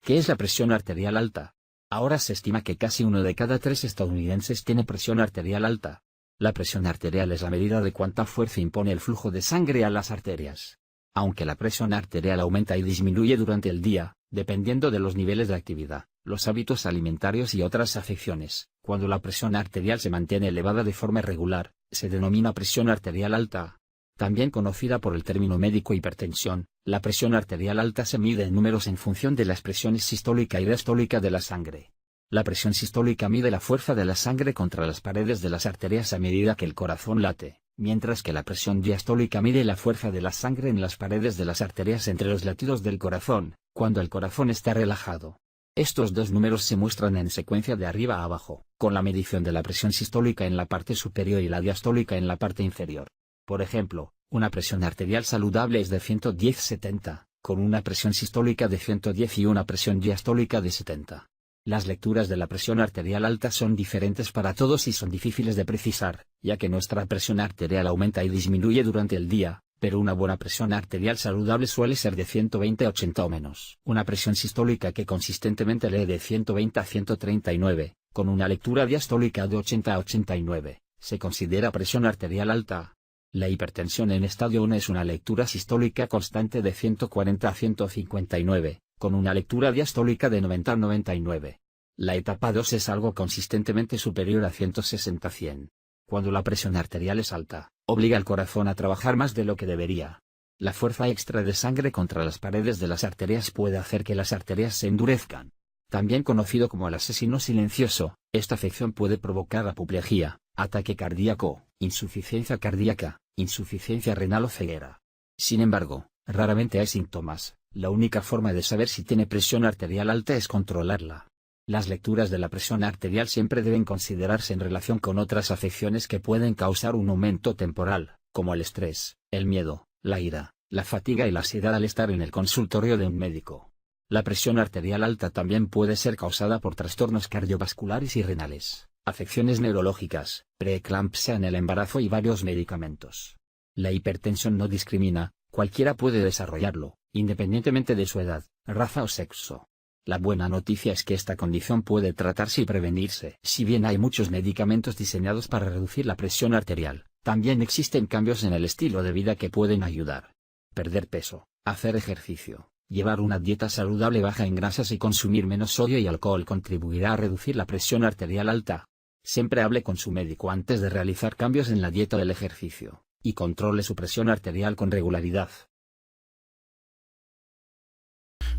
¿Qué es la presión arterial alta? Ahora se estima que casi 1 de cada 3 estadounidenses tiene presión arterial alta. La presión arterial es la medida de cuánta fuerza impone el flujo de sangre a las arterias. Aunque la presión arterial aumenta y disminuye durante el día, dependiendo de los niveles de actividad, los hábitos alimentarios y otras afecciones, cuando la presión arterial se mantiene elevada de forma regular, se denomina presión arterial alta. También conocida por el término médico hipertensión, la presión arterial alta se mide en números en función de las presiones sistólica y diastólica de la sangre. La presión sistólica mide la fuerza de la sangre contra las paredes de las arterias a medida que el corazón late, mientras que la presión diastólica mide la fuerza de la sangre en las paredes de las arterias entre los latidos del corazón, cuando el corazón está relajado. Estos dos números se muestran en secuencia de arriba a abajo, con la medición de la presión sistólica en la parte superior y la diastólica en la parte inferior. Por ejemplo, una presión arterial saludable es de 110/70, con una presión sistólica de 110 y una presión diastólica de 70. Las lecturas de la presión arterial alta son diferentes para todos y son difíciles de precisar, ya que nuestra presión arterial aumenta y disminuye durante el día, pero una buena presión arterial saludable suele ser de 120/80 o menos. Una presión sistólica que consistentemente lee de 120/139, con una lectura diastólica de 80/89, se considera presión arterial alta. La hipertensión en estadio 1 es una lectura sistólica constante de 140/159, con una lectura diastólica de 90/99. La etapa 2 es algo consistentemente superior a 160/100. Cuando la presión arterial es alta, obliga al corazón a trabajar más de lo que debería. La fuerza extra de sangre contra las paredes de las arterias puede hacer que las arterias se endurezcan. También conocido como el asesino silencioso, esta afección puede provocar apoplejía, ataque cardíaco, insuficiencia cardíaca, insuficiencia renal o ceguera. Sin embargo, raramente hay síntomas. La única forma de saber si tiene presión arterial alta es controlarla. Las lecturas de la presión arterial siempre deben considerarse en relación con otras afecciones que pueden causar un aumento temporal, como el estrés, el miedo, la ira, la fatiga y la ansiedad al estar en el consultorio de un médico. La presión arterial alta también puede ser causada por trastornos cardiovasculares y renales, afecciones neurológicas, preeclampsia en el embarazo y varios medicamentos. La hipertensión no discrimina, cualquiera puede desarrollarlo, independientemente de su edad, raza o sexo. La buena noticia es que esta condición puede tratarse y prevenirse. Si bien hay muchos medicamentos diseñados para reducir la presión arterial, también existen cambios en el estilo de vida que pueden ayudar. Perder peso, hacer ejercicio, llevar una dieta saludable baja en grasas y consumir menos sodio y alcohol contribuirá a reducir la presión arterial alta. Siempre hable con su médico antes de realizar cambios en la dieta del ejercicio, y controle su presión arterial con regularidad.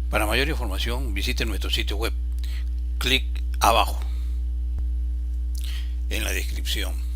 Para mayor información visite nuestro sitio web. Clic abajo en la descripción.